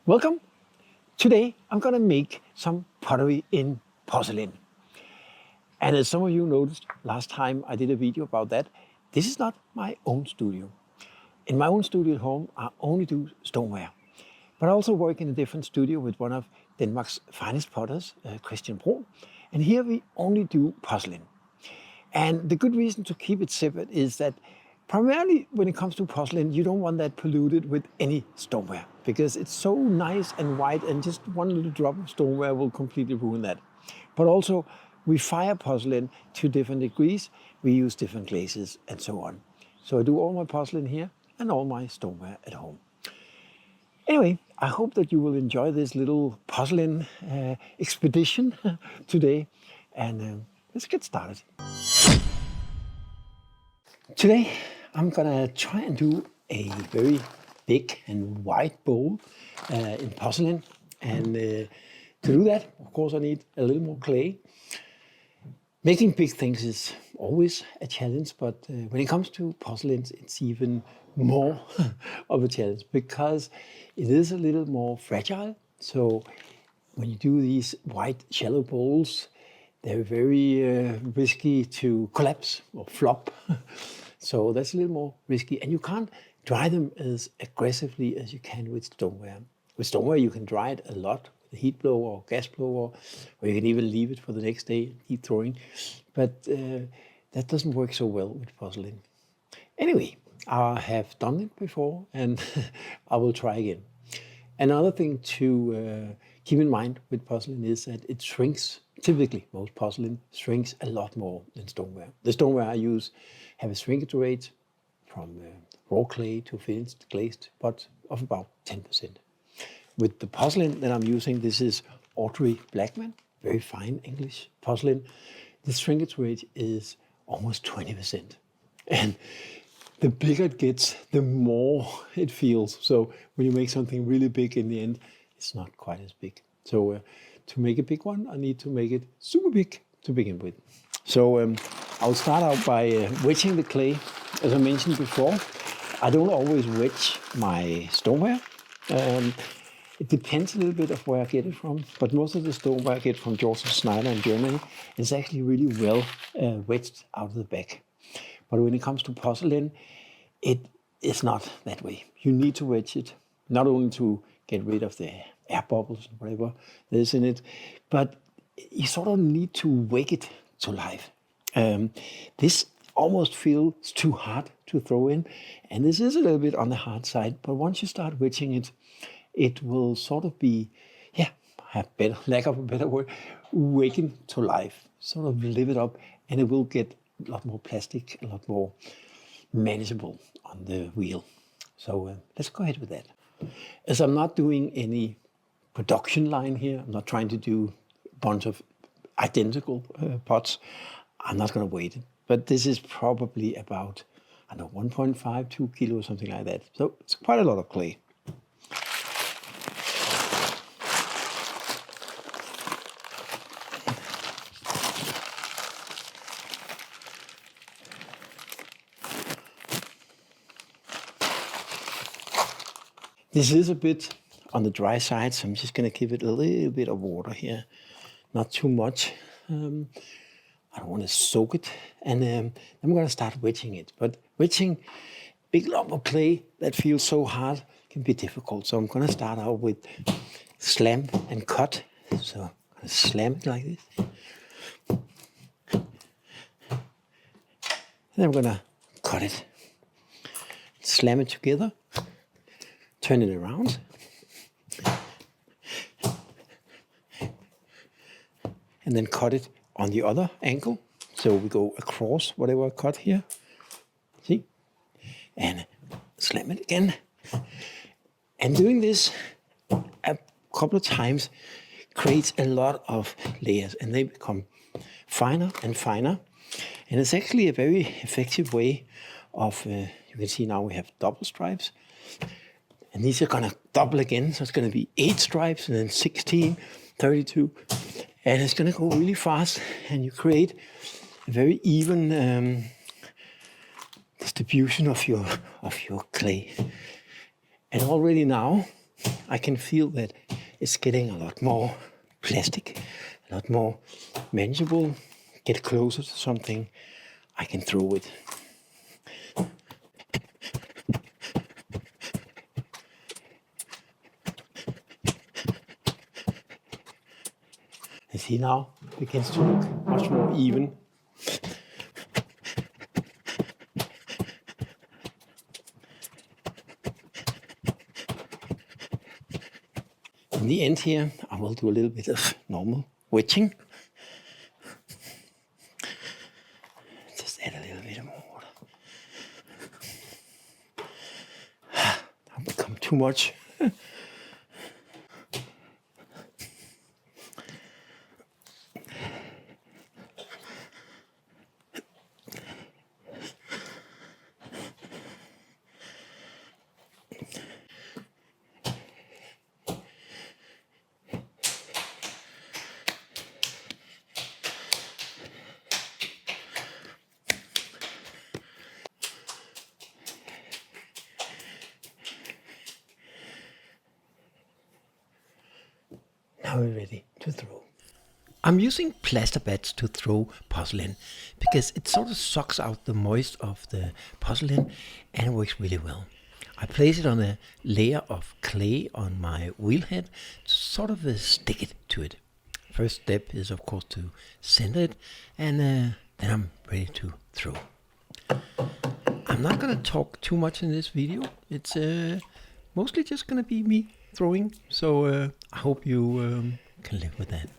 Welcome! Today I'm gonna make some pottery in porcelain. And as some of you noticed last time I did a video about that, this is not my own studio. In my own studio at home, I only do stoneware. But I also work in a different studio with one of Denmark's finest potters, Christian Bro. And here we only do porcelain. And the good reason to keep it separate is that primarily when it comes to porcelain, you don't want that polluted with any stoneware because it's so nice and white, and just one little drop of stoneware will completely ruin that. But also we fire porcelain to different degrees. We use different glazes and so on. So I do all my porcelain here and all my stoneware at home. Anyway, I hope that you will enjoy this little porcelain expedition today, and let's get started. Today, I'm gonna try and do a very big and wide bowl in porcelain. And to do that, of course, I need a little more clay. Making big things is always a challenge, but when it comes to porcelain, it's even more of a challenge because it is a little more fragile. So when you do these white shallow bowls, they're very risky to collapse or flop. So that's a little more risky, and you can't dry them as aggressively as you can with stoneware. With stoneware, you can dry it a lot with a heat blower or gas blower, or you can even leave it for the next day, heat throwing. But that doesn't work so well with porcelain. Anyway, I have done it before, and I will try again. Another thing to keep in mind with porcelain is that it shrinks. Typically, most porcelain shrinks a lot more than stoneware. The stoneware I use have a shrinkage rate from raw clay to finished glazed pot of about 10%. With the porcelain that I'm using, this is Pottery Blackman, very fine English porcelain. The shrinkage rate is almost 20%. And the bigger it gets, the more it feels. So when you make something really big in the end, it's not quite as big. So to make a big one, I need to make it super big to begin with. So I'll start out by wedging the clay. As I mentioned before, I don't always wedge my stoneware. It depends a little bit of where I get it from, but most of the stoneware I get from George Schneider in Germany is actually really well wedged out of the back. But when it comes to porcelain, it is not that way. You need to wedge it, not only to get rid of the air bubbles and whatever there's in it, but you sort of need to wake it to life. This almost feels too hard to throw in, and this is a little bit on the hard side, but once you start wedging it, it will sort of be, lack of a better word, waken to life, sort of live it up, and it will get a lot more plastic, a lot more manageable on the wheel. So let's go ahead with that. As I'm not doing any production line here, I'm not trying to do a bunch of identical pots, I'm not going to weight it. But this is probably about, 1.5, 2 kilos, something like that. So it's quite a lot of clay. This is a bit on the dry side, so I'm just going to give it a little bit of water here. Not too much. I don't want to soak it. And I'm going to start wedging it. But wedging big lump of clay that feels so hard can be difficult. So I'm going to start out with slam and cut. So I'm going to slam it like this. And I'm going to cut it. Slam it together. Turn it around. And then cut it on the other angle. So we go across whatever I cut here. See? And slam it again. And doing this a couple of times creates a lot of layers, and they become finer and finer. And it's actually a very effective way of, you can see now we have double stripes. And these are gonna double again, so it's gonna be 8 stripes and then 16, 32. And it's gonna go really fast, and you create a very even distribution of your clay. And already now, I can feel that it's getting a lot more plastic, a lot more manageable. Get closer to something, I can throw it. And see now, it begins to look much more even. In the end here, I will do a little bit of normal wedging. Just add a little bit more water. That will become too much. Now we're ready to throw. I'm using plaster bats to throw porcelain because it sort of sucks out the moist of the porcelain and it works really well. I place it on a layer of clay on my wheel head to sort of stick it to it. First step is of course to center it and then I'm ready to throw. I'm not going to talk too much in this video. It's mostly just going to be me throwing, so I hope you can live with that.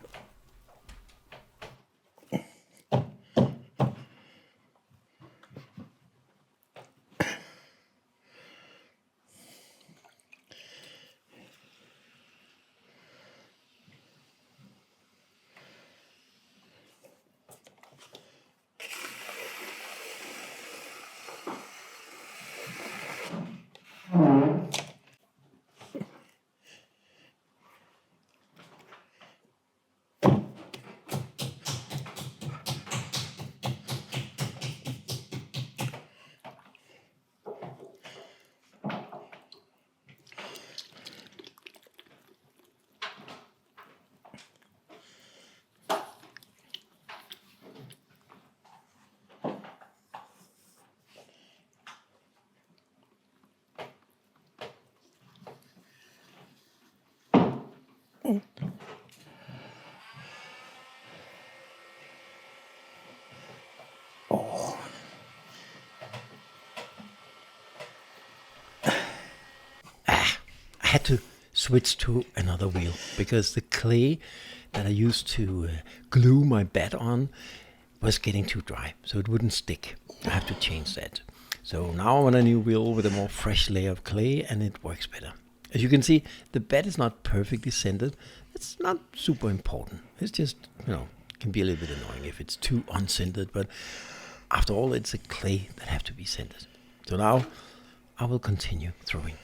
Oh. I had to switch to another wheel because the clay that I used to glue my bat on was getting too dry, so it wouldn't stick. I have to change that. So now I'm on a new wheel with a more fresh layer of clay and it works better. As you can see, the bat is not perfectly centered. It's not super important. It's just, can be a little bit annoying if it's too uncentered, but after all, it's a clay that have to be centered. So now I will continue throwing.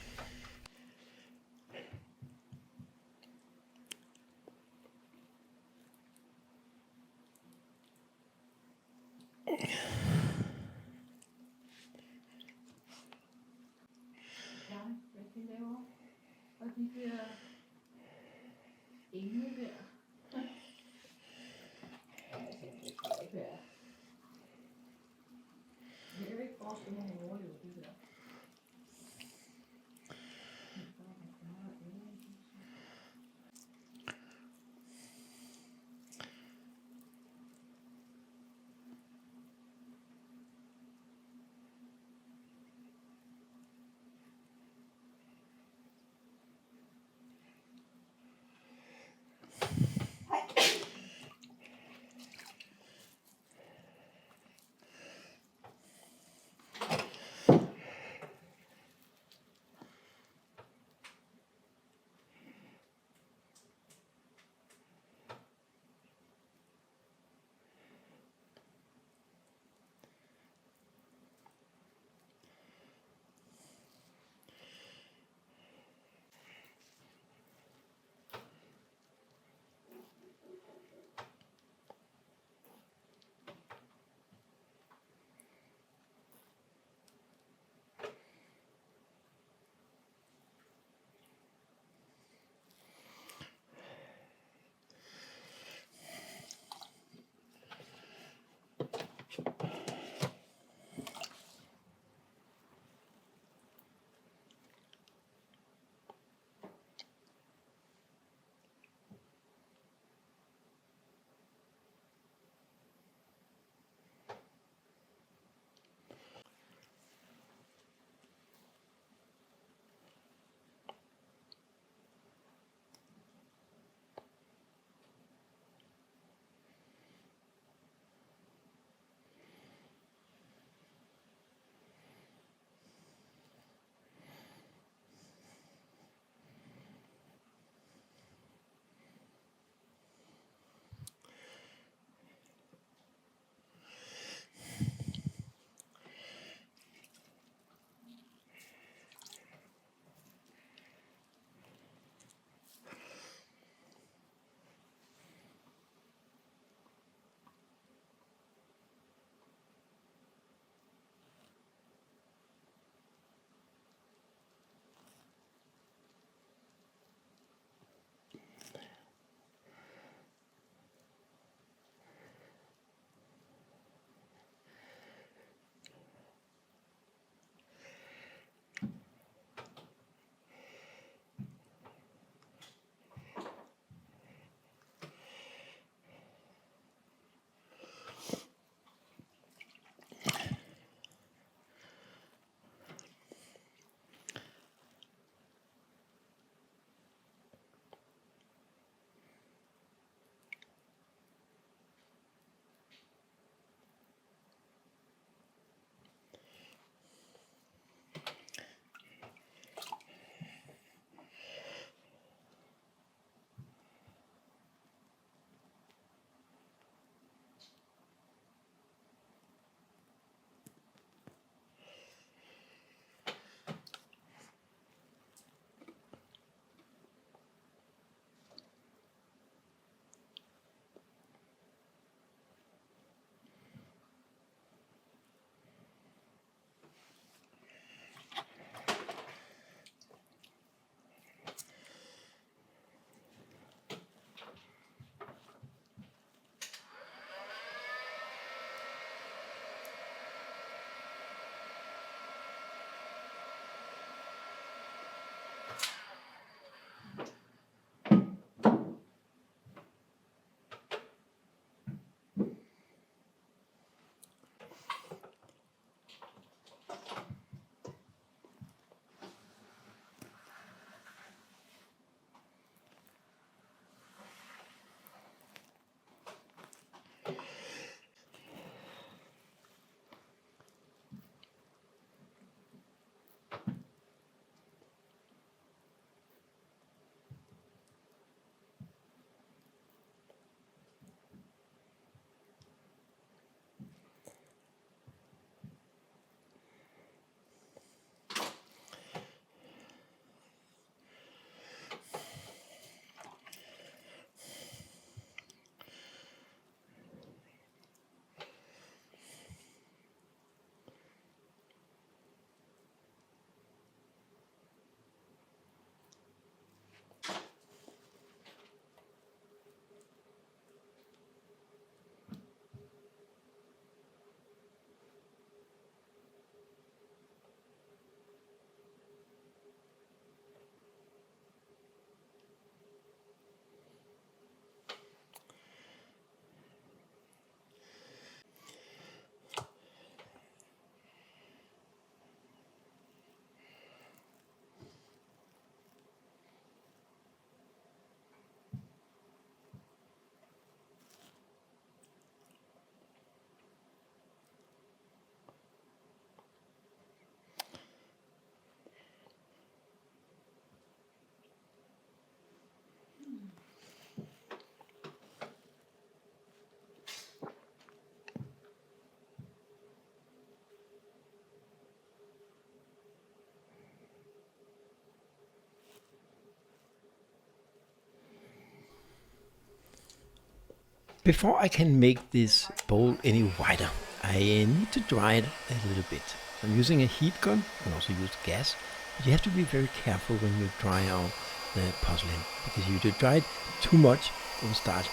Before I can make this bowl any wider, I need to dry it a little bit. I'm using a heat gun, you can also use gas, but you have to be very careful when you dry out the porcelain, because if you dry it too much, it will start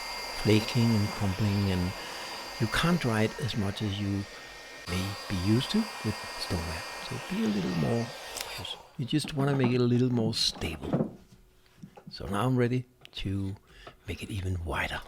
flaking and crumbling, and you can't dry it as much as you may be used to with stoneware. So be a little more, you just want to make it a little more stable. So now I'm ready to make it even wider.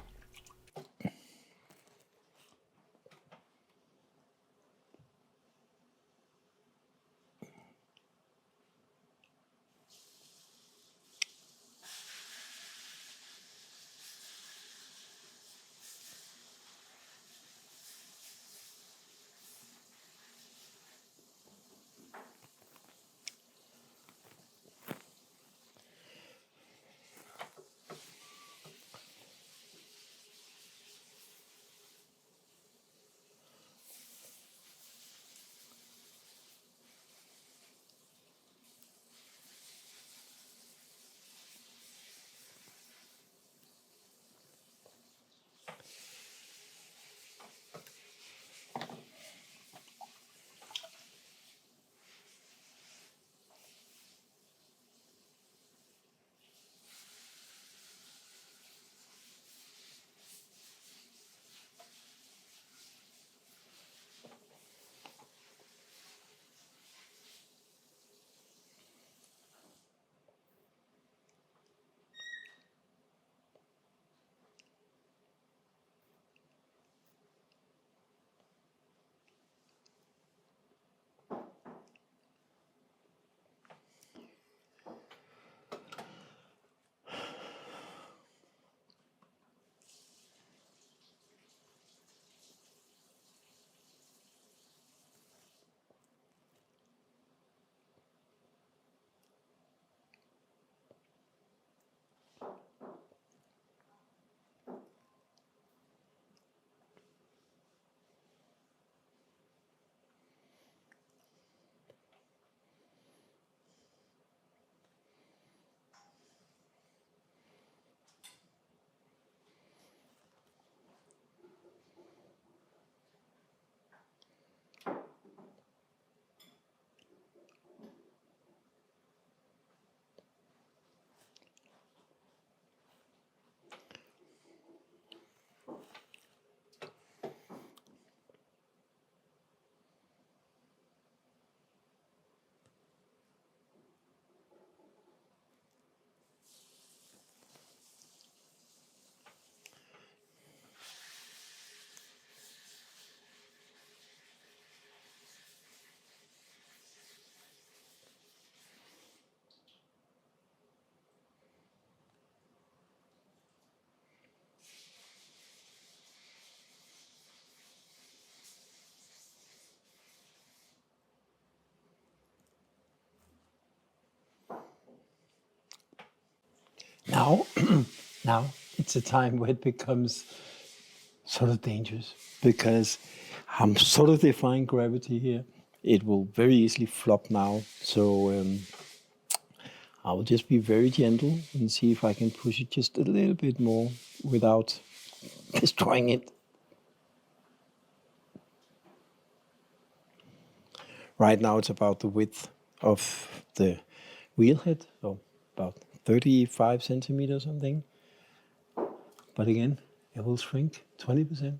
Now, now it's a time where it becomes sort of dangerous, because I'm sort of defying gravity here. It will very easily flop now. So I will just be very gentle and see if I can push it just a little bit more without destroying it. Right now it's about the width of the wheel head, so about 35 centimeters or something. But again, it will shrink 20%.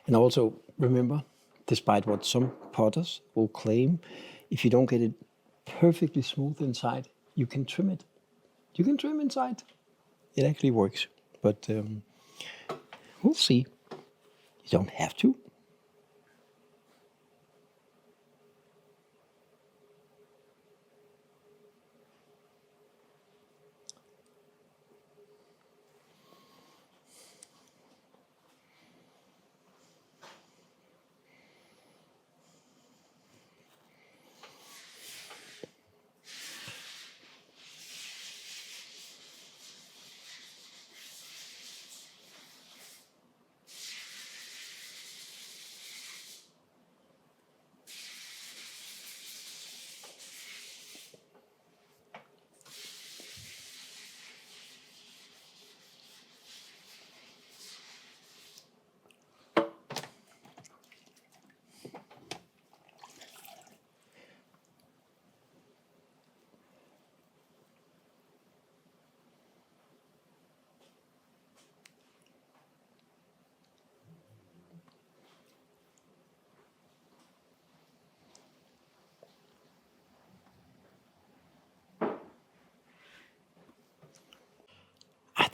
And also remember, despite what some potters will claim, if you don't get it perfectly smooth inside, you can trim it. You can trim inside. It actually works, but we'll see. You don't have to.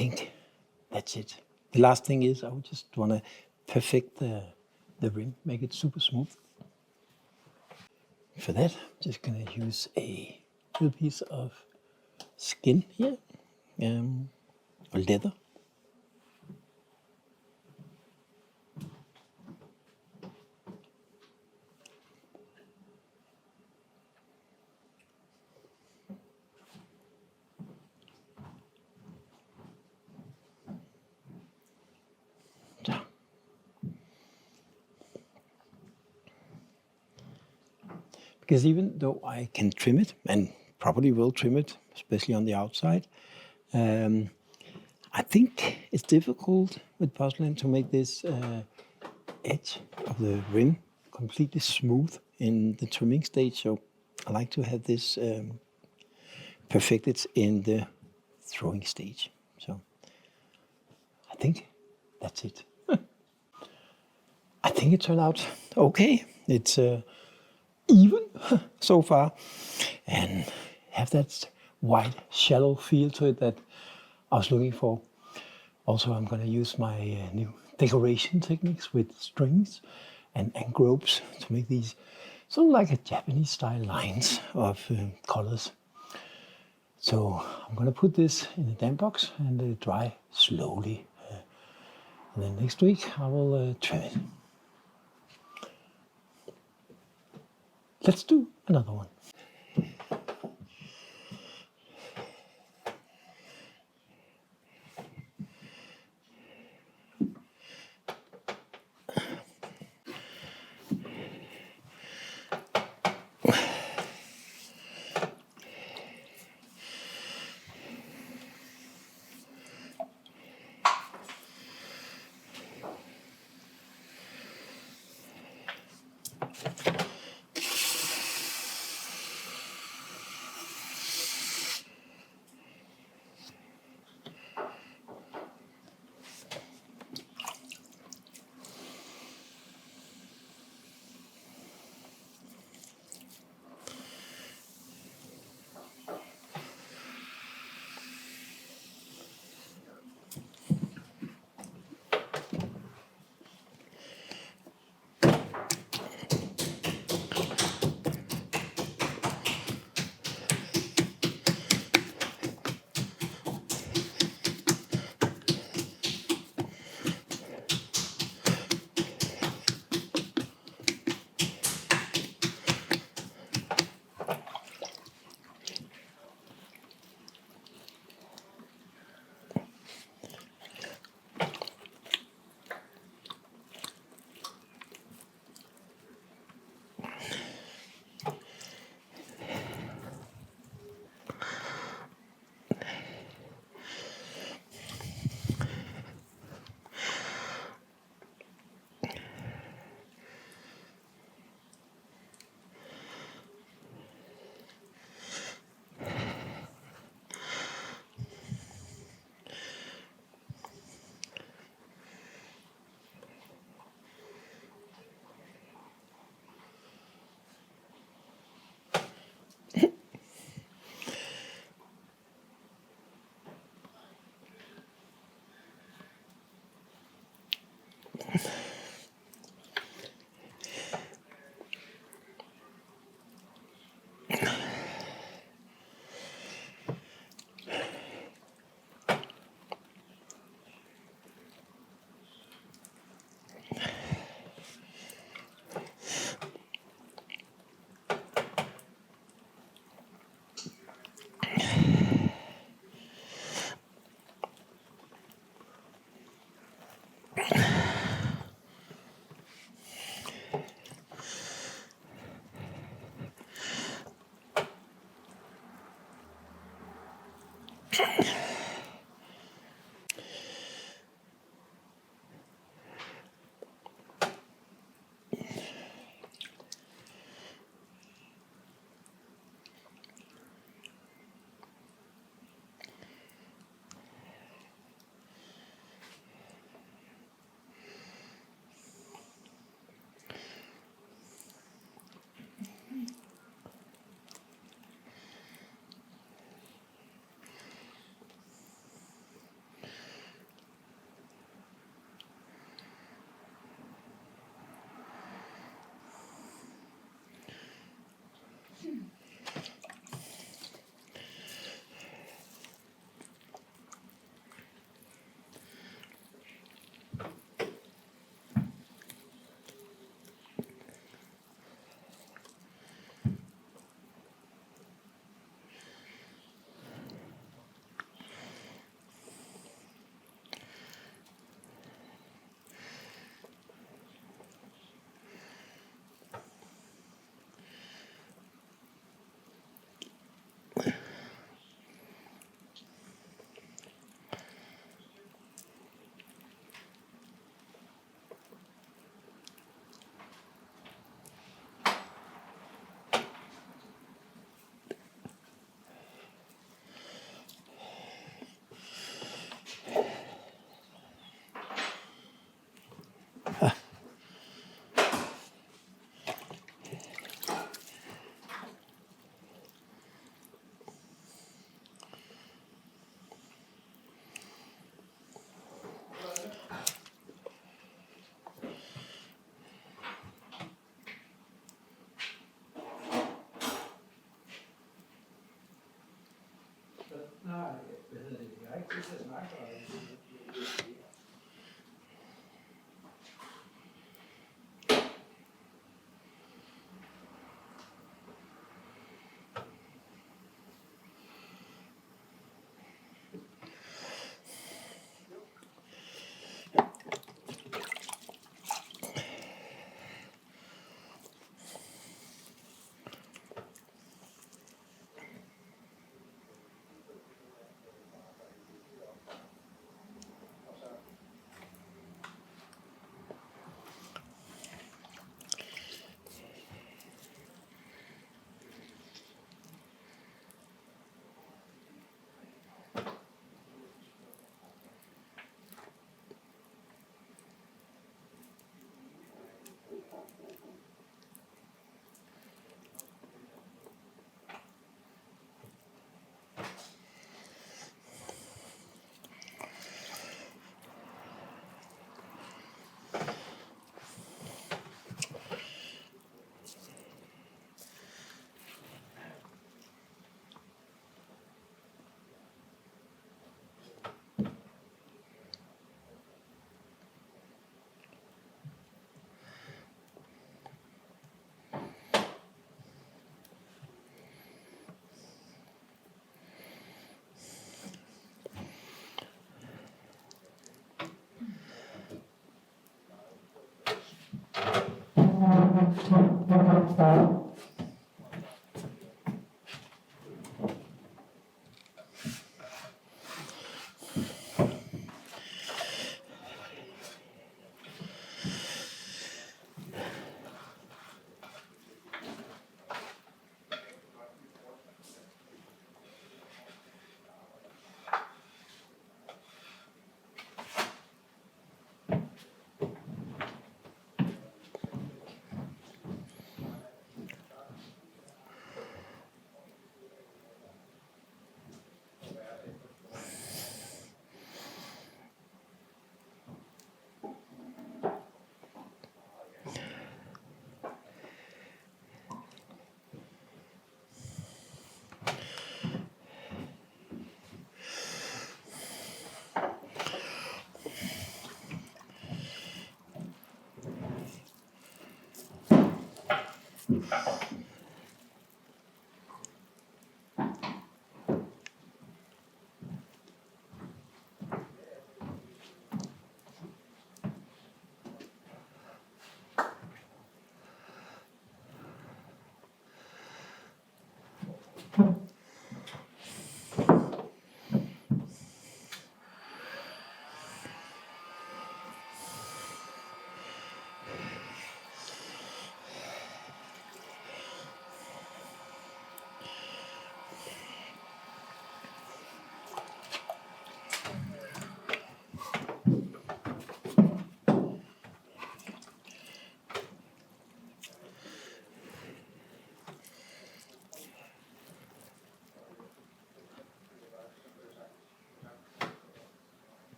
think that's it. The last thing is I would just want to perfect the rim, make it super smooth. For that, I'm just going to use a little piece of skin here, or leather. Because even though I can trim it, and probably will trim it, especially on the outside, I think it's difficult with porcelain to make this edge of the rim completely smooth in the trimming stage. So I like to have this perfected in the throwing stage. So I think that's it. I think it turned out okay. It's even so far, and have that white shallow feel to it that I was looking for. Also, I'm going to use my new decoration techniques with strings and ropes to make these sort of like a Japanese style lines of colors. So I'm going to put this in a damp box and dry slowly. And then next week I will trim it. Let's do another one.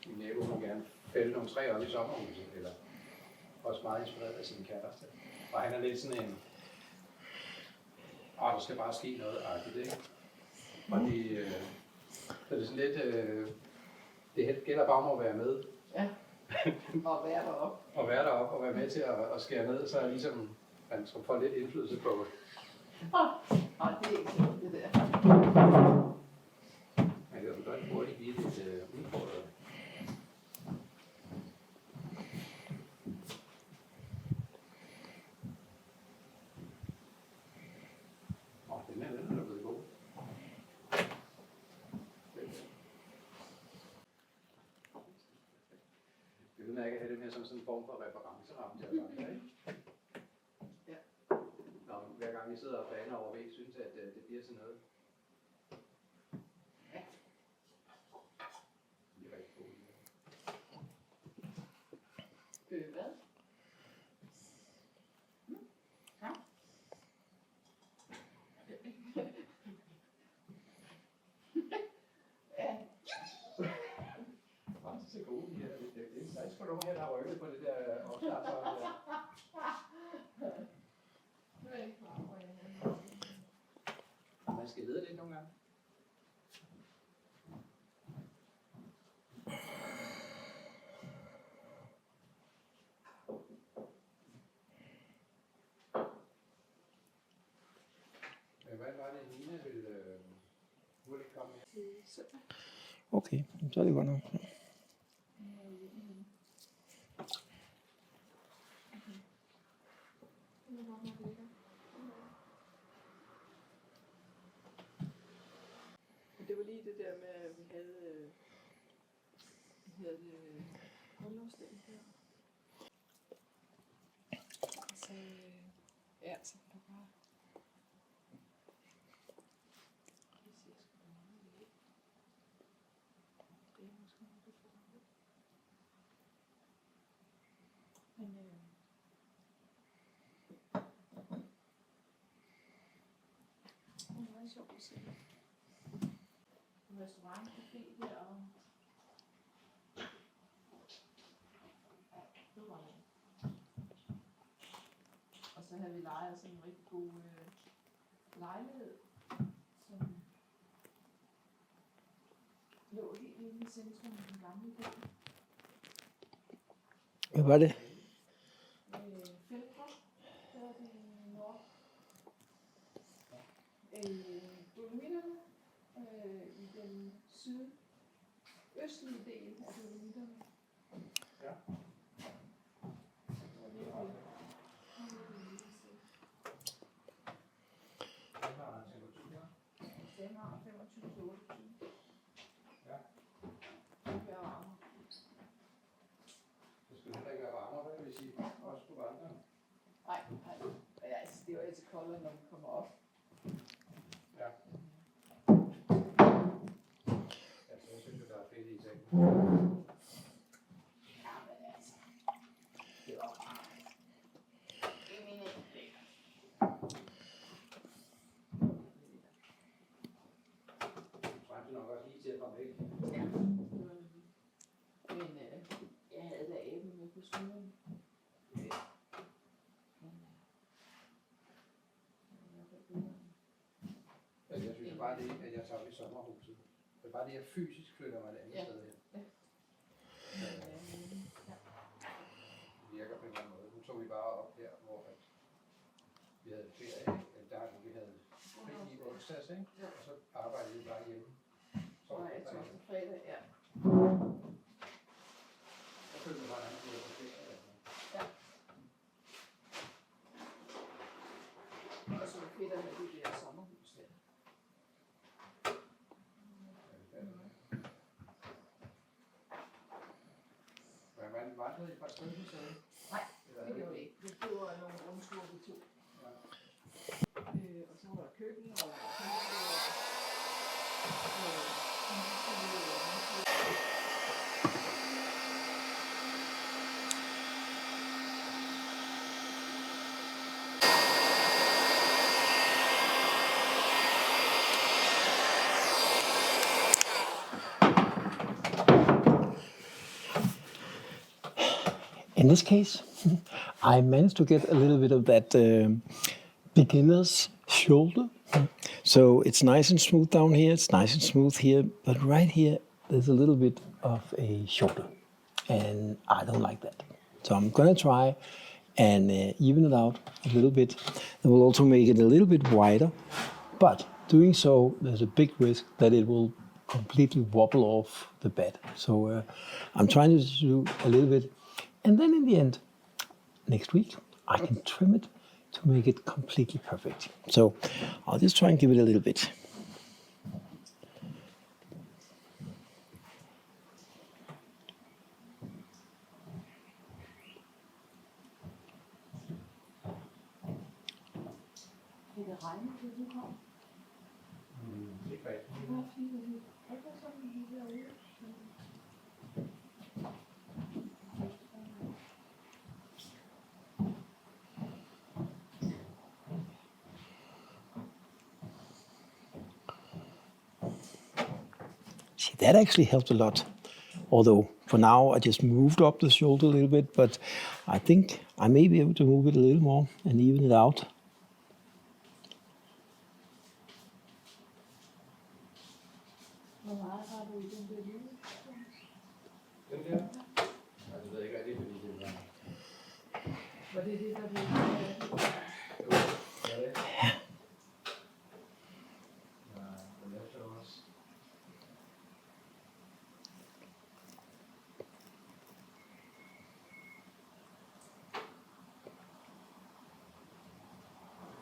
Min nabo må gerne fælde nogle træer op i sommerhuset, eller også meget inspireret af sine kæreste. Og han er lidt sådan en, der skal bare ske noget-agtigt, ikke? Og så er det sådan lidt, det gælder bare om at være med. Ja, og være deroppe. Og være deroppe og være med til at skære ned, så er ligesom, man skal få lidt indflydelse på. Nej, det er ikke sådan det der. Man kan jo godt hurtigt blive lidt udfordret. Den er blevet god. Det vil jeg have den her som sådan en form for referenceramme til at samle, ikke? Ja. Hver gang gang vi sidder og baner over væg, synes at det bliver sådan noget. Ja. Det er rigtig god idé. Hvad? Ja. Ja. Faktisk så gode de her. Der er sgu nogen her, der har rykket på det der opstartsøje der. Man skal lede lidt nogle gange. Men hvad var det, Nina ville hurtigt komme med? Okay, så er det godt nok. Det var lige det der med, at vi havde grundlovsdagen her. Så ja, så var der bare... Men det var meget sjovt at se. En restaurant, café der, og det var det. Og så havde vi lejet sådan en rigtig god lejlighed, som lå helt inde i centrum af den gamle by. Hvad var det? Feltrup, der var det nord. Dolomitterne, i den sydøstlige del af Dolomitterne. Ja. Det var virkelig Hvad var temperaturen? den har 25-28. Ja. Det bliver varmere. Det skulle heller ikke være varmere, hvad vil sige? Også på vandre. Nej. Ja, altså, det er jo altid koldere, når vi kommer op. Ja. Altså, jeg synes jo, der er fedt i ting. Ja, men altså, det var bare eminent lækkert. Frem til nok også lige til at komme væk. Ja, det var det. Men jeg havde da aben med på skulderen. Altså, jeg synes jo bare det, at jeg tager op i sommerhuset. Det er bare det, at jeg fysisk flytter mig et andet sted hen. Det virker på en eller anden måde. Nu tog vi bare op her, hvor at vi havde ferie, eller der vi havde fri i onsdags, ikke? Og så arbejdede vi bare hjemme. Nej, jeg tror på fredag, ja. Så følte jeg bare, at vi var på ferie. Altså. Ja. Og så var fedt at have det der sommerhus der. Men man vandrede i et par stykker, så Nej, det gjorde det ikke. Det var nogle rundture, vi tog. Ja. Og så var der køkken og In this case, I managed to get a little bit of that beginner's shoulder. So it's nice and smooth down here, it's nice and smooth here, but right here there's a little bit of a shoulder. And I don't like that. So I'm gonna try and even it out a little bit. It will also make it a little bit wider, but doing so, there's a big risk that it will completely wobble off the bed. So I'm trying to do a little bit. And then in the end, next week, I can trim it to make it completely perfect. So I'll just try and give it a little bit. det det regnet, det du kom? Ikke rigtigt. Det var fint, at vi ikke var sådan lige derude. See, that actually helped a lot. Although for now I just moved up the shoulder a little bit, but I think I may be able to move it a little more and even it out. Hvor meget har du i den der lille? Den der? Ja, det ved jeg ikke rigtig, fordi det var... Var det det, der blev Jo, var det? Ja, den er så også.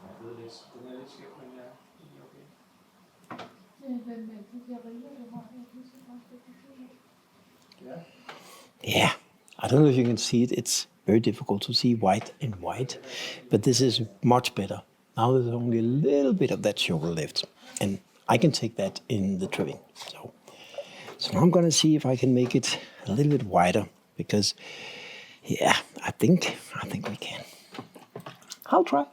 Jeg ved lidt, den er lidt skæv, men ja, det er okay. den med de der riger, du har? Jeg kan se også, det kan se. Ja. Yeah, I don't know if you can see it. It's very difficult to see white and white, but this is much better. Now there's only a little bit of that sugar left, and I can take that in the trimming. So now I'm gonna see if I can make it a little bit wider, because yeah, I think we can. I'll try.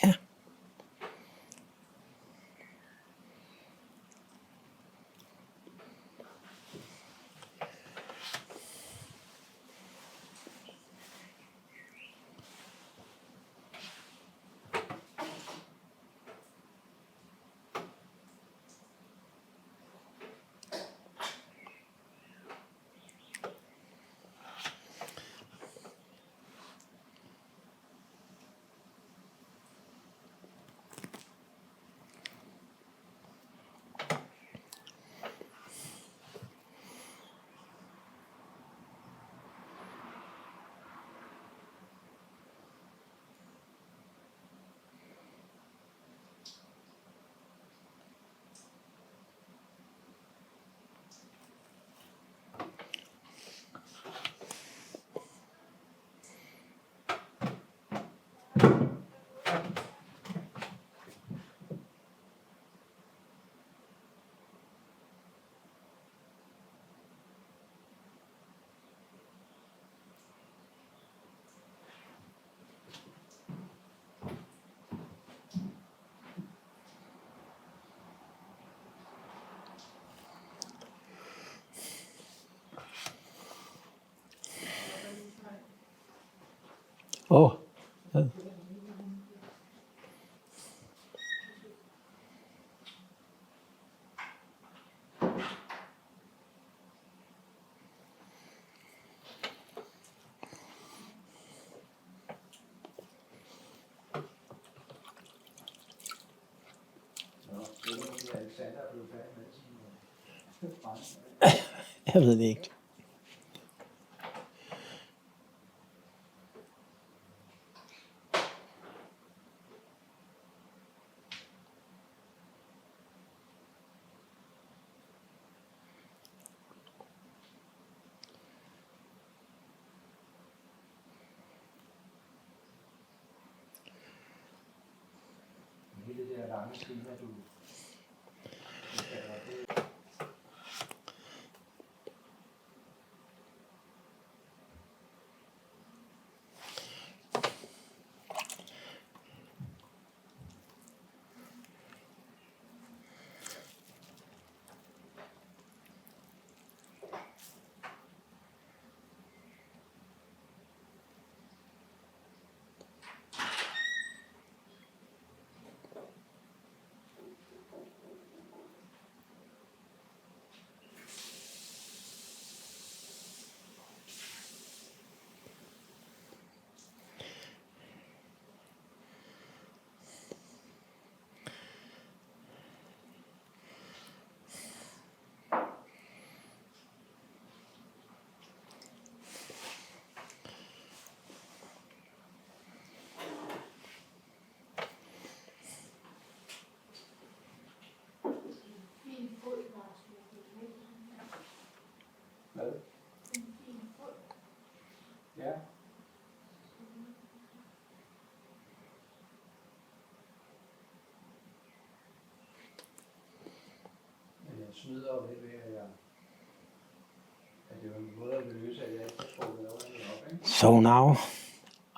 Yeah. Oh. Alexander er blevet færdig med sin Jeg ved det ikke. hele det der lange skema, du kalder det. smider jo lidt ved, at det var en måde at løse, at jeg ikke får trukket noget op, ikke? So now,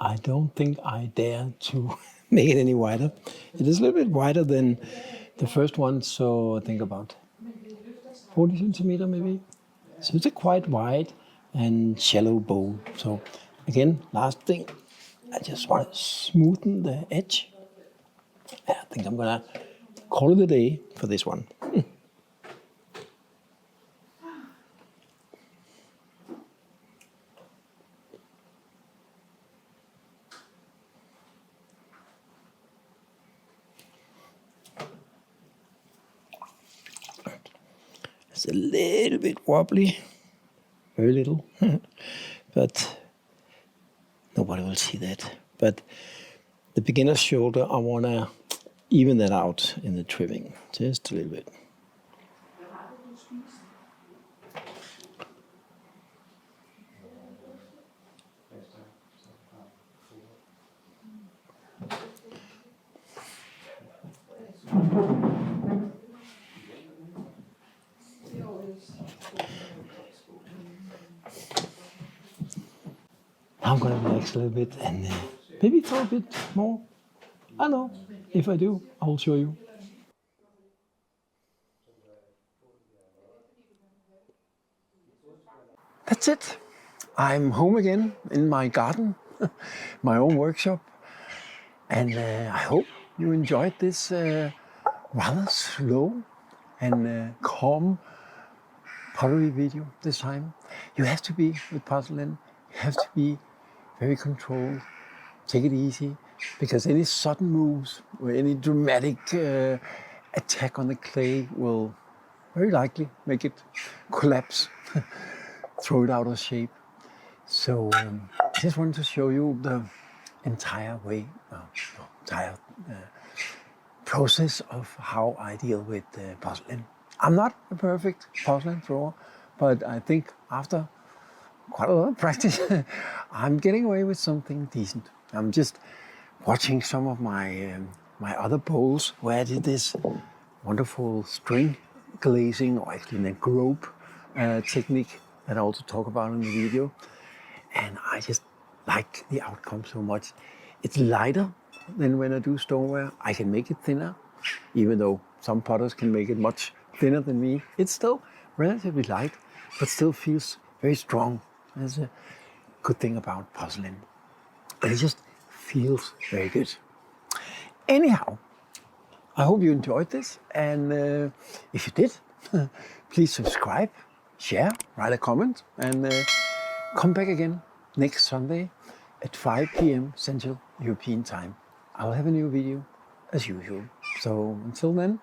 I don't think I dare to make it any wider. It is a little bit wider than the first one, so I think about 40 centimeter maybe. So it's a quite wide and shallow bowl. So again, last thing, I just want to smoothen the edge. I think I'm gonna call it a day for this one. It's a little bit wobbly, very little, but nobody will see that. But the beginner's shoulder, I want to even that out in the trimming, just a little bit. I'm going to relax a little bit and maybe throw a bit more. I don't know. If I do, I will show you. That's it. I'm home again in my garden, my own workshop. And I hope you enjoyed this rather slow and calm pottery video this time. You have to be with porcelain. You have to be very controlled. Take it easy, because any sudden moves or any dramatic attack on the clay will very likely make it collapse, throw it out of shape. So I just wanted to show you the entire process of how I deal with porcelain. I'm not a perfect porcelain thrower, but I think after quite a lot of practice, I'm getting away with something decent. I'm just watching some of my other bowls where I did this wonderful string glazing, or actually a grope technique that I also talk about in the video. And I just like the outcome so much. It's lighter than when I do stoneware. I can make it thinner, even though some potters can make it much thinner than me. It's still relatively light, but still feels very strong. That's a good thing about porcelain. And it just feels very good. Anyhow, I hope you enjoyed this. And if you did, please subscribe, share, write a comment, and come back again next Sunday at 5 p.m. Central European Time. I'll have a new video as usual. So until then,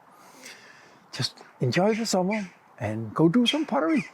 just enjoy the summer and go do some pottery.